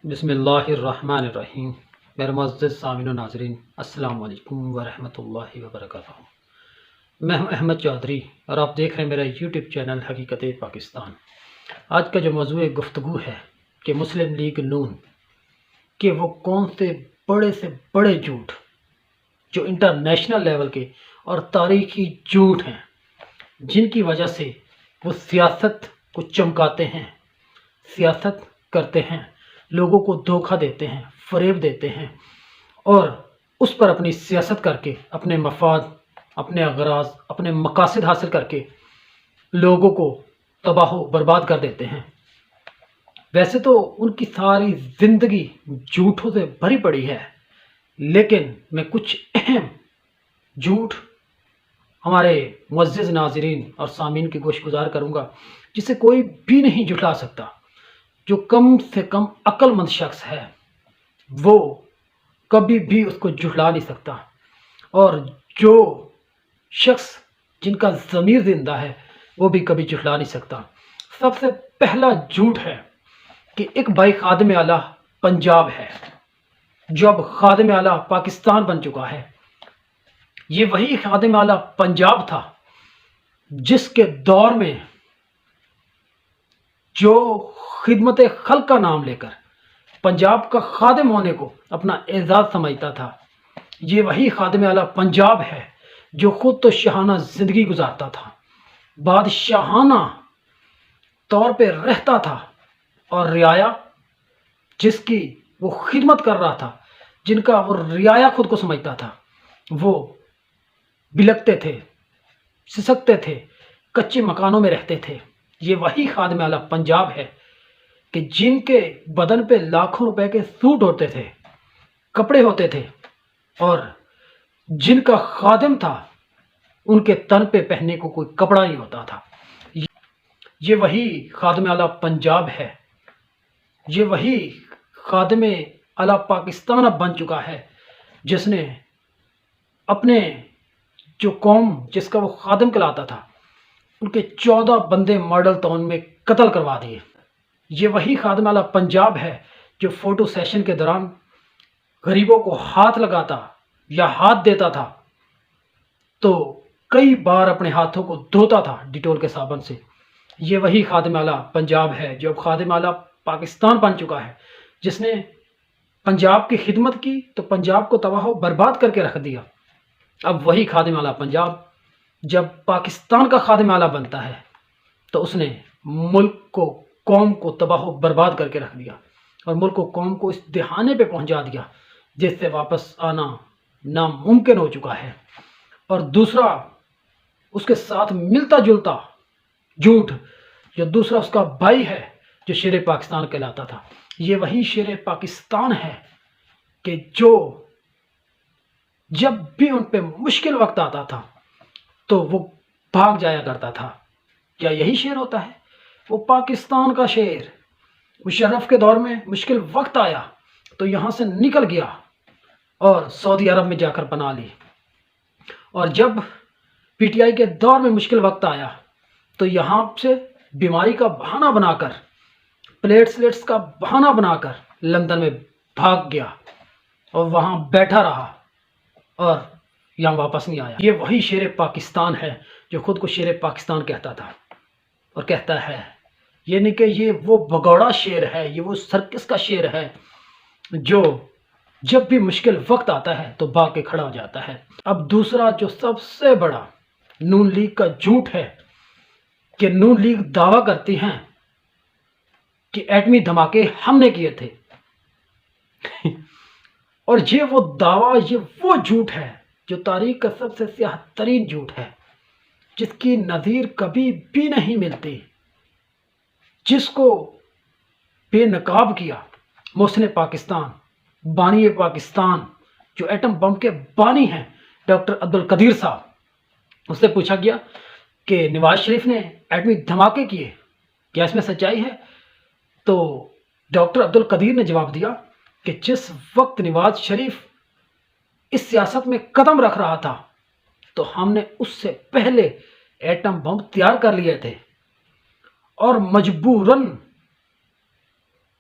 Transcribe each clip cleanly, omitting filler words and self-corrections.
بسم اللہ الرحمن الرحیم۔ میرے معزز سامعین و ناظرین، السلام علیکم ورحمۃ اللہ وبرکاتہ۔ میں ہوں احمد چودھری اور آپ دیکھ رہے ہیں میرا یوٹیوب چینل حقیقت پاکستان۔ آج کا جو موضوع گفتگو ہے کہ مسلم لیگ نون کہ وہ کون سے بڑے جھوٹ جو انٹرنیشنل لیول کے اور تاریخی جھوٹ ہیں، جن کی وجہ سے وہ سیاست کو چمکاتے ہیں، سیاست کرتے ہیں، لوگوں کو دھوکہ دیتے ہیں، فریب دیتے ہیں اور اس پر اپنی سیاست کر کے اپنے مفاد، اپنے اغراض، اپنے مقاصد حاصل کر کے لوگوں کو تباہ و برباد کر دیتے ہیں۔ ویسے تو ان کی ساری زندگی جھوٹوں سے بھری پڑی ہے، لیکن میں کچھ اہم جھوٹ ہمارے معزز ناظرین اور سامعین کی گوش گزار کروں گا، جسے کوئی بھی نہیں جھٹلا سکتا۔ جو کم سے کم عقل مند شخص ہے وہ کبھی بھی اس کو جھٹلا نہیں سکتا، اور جو شخص جن کا ضمیر زندہ ہے وہ بھی کبھی جھٹلا نہیں سکتا۔ سب سے پہلا جھوٹ ہے کہ ایک بھائی خادم اعلیٰ پنجاب ہے جو اب خادم اعلیٰ پاکستان بن چکا ہے۔ یہ وہی خادم اعلیٰ پنجاب تھا جس کے دور میں جو خدمت خلق کا نام لے کر پنجاب کا خادم ہونے کو اپنا اعزاز سمجھتا تھا۔ یہ وہی خادم اعلیٰ پنجاب ہے جو خود تو شاہانہ زندگی گزارتا تھا، بادشاہانہ طور پہ رہتا تھا، اور رعایا جس کی وہ خدمت کر رہا تھا، جن کا وہ رعایا خود کو سمجھتا تھا، وہ بلکتے تھے، سسکتے تھے، کچے مکانوں میں رہتے تھے۔ یہ وہی خادم اعلیٰ پنجاب ہے کہ جن کے بدن پہ لاکھوں روپے کے سوٹ ہوتے تھے، کپڑے ہوتے تھے، اور جن کا خادم تھا ان کے تن پہ پہننے کو کوئی کپڑا نہیں ہوتا تھا۔ یہ وہی خادم اعلیٰ پنجاب ہے، یہ وہی خادم اعلیٰ پاکستان اب بن چکا ہے، جس نے اپنے جو قوم جس کا وہ خادم کہلاتا تھا ان کے 14 بندے ماڈل ٹاؤن میں قتل کروا دیے۔ یہ وہی خادم اعلیٰ پنجاب ہے جو فوٹو سیشن کے دوران غریبوں کو ہاتھ لگاتا یا ہاتھ دیتا تھا تو کئی بار اپنے ہاتھوں کو دھوتا تھا ڈیٹول کے صابن سے۔ یہ وہی خادم اعلیٰ پنجاب ہے جو اب خادم اعلیٰ پاکستان بن چکا ہے، جس نے پنجاب کی خدمت کی تو پنجاب کو تباہ و برباد کر کے رکھ دیا۔ اب وہی خادم اعلیٰ پنجاب جب پاکستان کا خادم اعلیٰ بنتا ہے تو اس نے ملک کو، قوم کو تباہ و برباد کر کے رکھ دیا، اور ملک و قوم کو اس دہانے پہ پہنچا دیا جس سے واپس آنا ناممکن ہو چکا ہے۔ اور دوسرا اس کے ساتھ ملتا جلتا جھوٹ جو دوسرا اس کا بھائی ہے جو شیر پاکستان کہلاتا تھا۔ یہ وہی شیر پاکستان ہے کہ جو جب بھی ان پہ مشکل وقت آتا تھا تو وہ بھاگ جایا کرتا تھا۔ کیا یہی شیر ہوتا ہے؟ وہ پاکستان کا شیر مشرف کے دور میں مشکل وقت آیا تو یہاں سے نکل گیا اور سعودی عرب میں جا کر بنا لی، اور جب پی ٹی آئی کے دور میں مشکل وقت آیا تو یہاں سے بیماری کا بہانہ بنا کر، پلیٹلیٹس کا بہانہ بنا کر لندن میں بھاگ گیا اور وہاں بیٹھا رہا اور یہاں واپس نہیں آیا۔ یہ وہی شیر پاکستان ہے جو خود کو شیر پاکستان کہتا تھا اور کہتا ہے، یہ نہیں کہ یہ وہ بگوڑا شیر ہے، یہ وہ سرکس کا شیر ہے جو جب بھی مشکل وقت آتا ہے تو بھاگ کے کھڑا ہو جاتا ہے۔ اب دوسرا جو سب سے بڑا نون لیگ کا جھوٹ ہے کہ نون لیگ دعویٰ کرتی ہیں کہ ایٹمی دھماکے ہم نے کیے تھے، اور یہ وہ دعویٰ، یہ وہ جھوٹ ہے جو تاریخ کا سب سے سیاہ ترین جھوٹ ہے، جس کی نظیر کبھی بھی نہیں ملتی، جس کو بے نقاب کیا محسن پاکستان، بانی پاکستان، جو ایٹم بم کے بانی ہیں ڈاکٹر عبدالقدیر صاحب۔ اس سے پوچھا گیا کہ نواز شریف نے ایٹمی دھماکے کیے، کیا اس میں سچائی ہے؟ تو ڈاکٹر عبدالقدیر نے جواب دیا کہ جس وقت نواز شریف اس سیاست میں قدم رکھ رہا تھا تو ہم نے اس سے پہلے ایٹم بم تیار کر لیے تھے، اور مجبوراً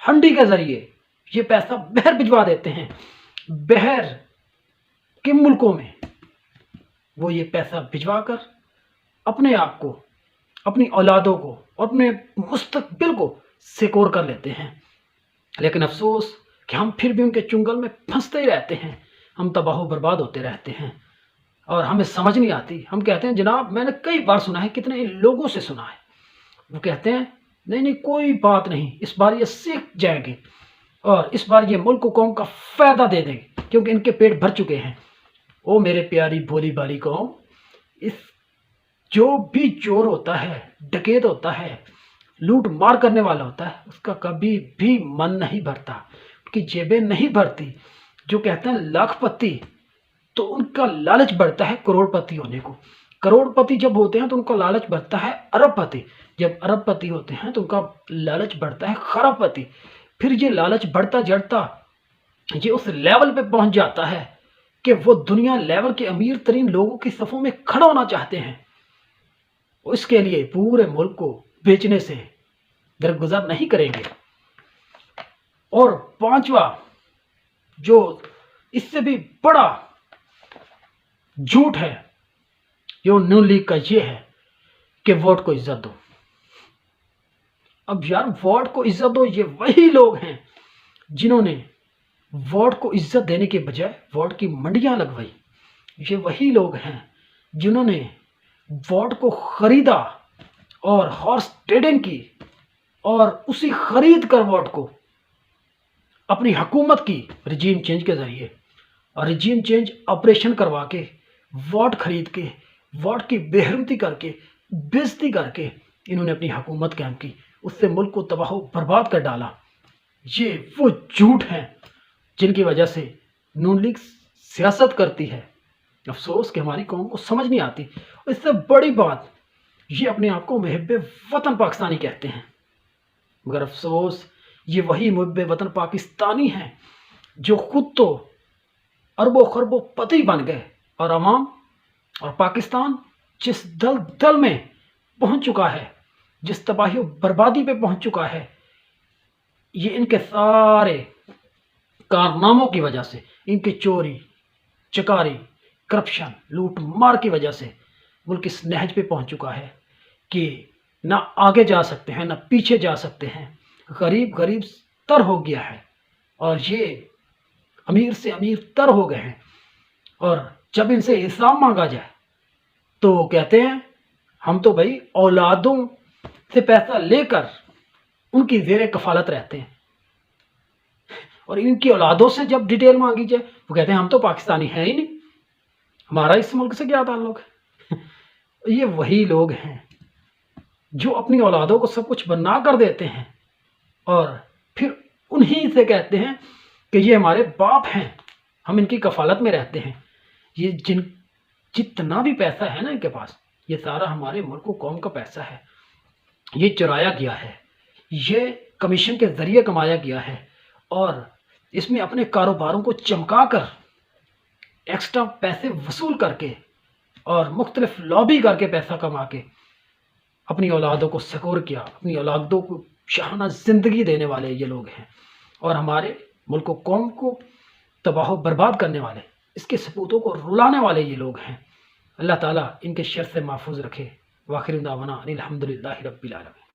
ہنڈی کے ذریعے یہ پیسہ بہر بھجوا دیتے ہیں، بہر کے ملکوں میں وہ یہ پیسہ بھجوا کر اپنے آپ کو، اپنی اولادوں کو اور اپنے مستقبل کو سیکور کر لیتے ہیں۔ لیکن افسوس کہ ہم پھر بھی ان کے چنگل میں پھنستے ہی رہتے ہیں، ہم تباہ و برباد ہوتے رہتے ہیں اور ہمیں سمجھ نہیں آتی۔ ہم کہتے ہیں جناب، میں نے کئی بار سنا ہے، کتنے لوگوں سے سنا ہے، وہ کہتے ہیں نہیں نہیں کوئی بات نہیں، اس بار یہ سیکھ جائیں گے اور اس بار یہ ملک و قوم کا فائدہ دے دیں گے کیونکہ ان کے پیٹ بھر چکے ہیں۔ او میرے پیاری بھولی بھالی قوم، اس جو بھی چور ہوتا ہے، ڈکیت ہوتا ہے، لوٹ مار کرنے والا ہوتا ہے، اس کا کبھی بھی من نہیں بھرتا، ان کی جیبیں نہیں بھرتی۔ جو کہتے ہیں لاکھ پتی، تو ان کا لالچ بڑھتا ہے کروڑ پتی ہونے کو۔ کروڑ پتی جب ہوتے ہیں تو ان کا لالچ بڑھتا ہے ارب پتی، جب ارب پتی ہوتے ہیں تو ان کا لالچ بڑھتا ہے خرب پتی۔ پھر یہ لالچ بڑھتا جڑتا یہ اس لیول پہ پہنچ جاتا ہے کہ وہ دنیا لیول کے امیر ترین لوگوں کی صفوں میں کھڑا ہونا چاہتے ہیں۔ اس کے لیے پورے ملک کو بیچنے سے درگزر نہیں کریں گے۔ اور پانچواں جو اس سے بھی بڑا جھوٹ ہے جو نون لیگ کا، یہ ہے کہ ووٹ کو عزت دو۔ اب یار ووٹ کو عزت دو، یہ وہی لوگ ہیں جنہوں نے ووٹ کو عزت دینے کے بجائے ووٹ کی منڈیاں لگوائی۔ یہ وہی لوگ ہیں جنہوں نے ووٹ کو خریدا اور ہارس ٹریڈنگ کی اور اسی خرید کر ووٹ کو اپنی حکومت کی رجیم چینج کے ذریعے اور رجیم چینج آپریشن کروا کے ووٹ خرید کے ووٹ کی بے حرمتی کر کے بےزتی کر کے انہوں نے اپنی حکومت قائم کی، اس سے ملک کو تباہ و برباد کر ڈالا۔ یہ وہ جھوٹ ہیں جن کی وجہ سے نون لیگ سیاست کرتی ہے۔ افسوس کہ ہماری قوم کو سمجھ نہیں آتی۔ اس سے بڑی بات، یہ اپنے آپ کو محب وطن پاکستانی کہتے ہیں، مگر افسوس یہ وہی محب وطن پاکستانی ہیں جو خود تو اربوں خربوں پتی بن گئے اور عوام اور پاکستان جس دل میں پہنچ چکا ہے، جس تباہی و بربادی پہ پہنچ چکا ہے، یہ ان کے سارے کارناموں کی وجہ سے، ان کی چوری چکاری کرپشن لوٹ مار کی وجہ سے ملک اس نہج پہ پہنچ چکا ہے کہ نہ آگے جا سکتے ہیں نہ پیچھے جا سکتے ہیں۔ غریب غریب تر ہو گیا ہے اور یہ امیر سے امیر تر ہو گئے ہیں، اور جب ان سے حساب مانگا جائے تو وہ کہتے ہیں ہم تو بھائی اولادوں سے پیسہ لے کر ان کی زیر کفالت رہتے ہیں، اور ان کی اولادوں سے جب ڈیٹیل مانگی جائے وہ کہتے ہیں ہم تو پاکستانی ہیں ہی نہیں، ہمارا اس ملک سے کیا تعلق ہے۔ یہ وہی لوگ ہیں جو اپنی اولادوں کو سب کچھ بنا کر دیتے ہیں اور پھر انہی سے کہتے ہیں کہ یہ ہمارے باپ ہیں، ہم ان کی کفالت میں رہتے ہیں۔ یہ جتنا بھی پیسہ ہے نا ان کے پاس، یہ سارا ہمارے ملک و قوم کا پیسہ ہے، یہ چرایا گیا ہے، یہ کمیشن کے ذریعے کمایا گیا ہے، اور اس میں اپنے کاروباروں کو چمکا کر ایکسٹرا پیسے وصول کر کے اور مختلف لابی کر کے پیسہ کما کے اپنی اولادوں کو سکور کیا، اپنی اولادوں کو شاہانہ زندگی دینے والے یہ لوگ ہیں، اور ہمارے ملک و قوم کو تباہ و برباد کرنے والے، اس کے سپوتوں کو رلانے والے یہ لوگ ہیں۔ اللہ تعالیٰ ان کے شر سے محفوظ رکھے۔ وآخر دعوانا ان الحمدللہ رب العالمین۔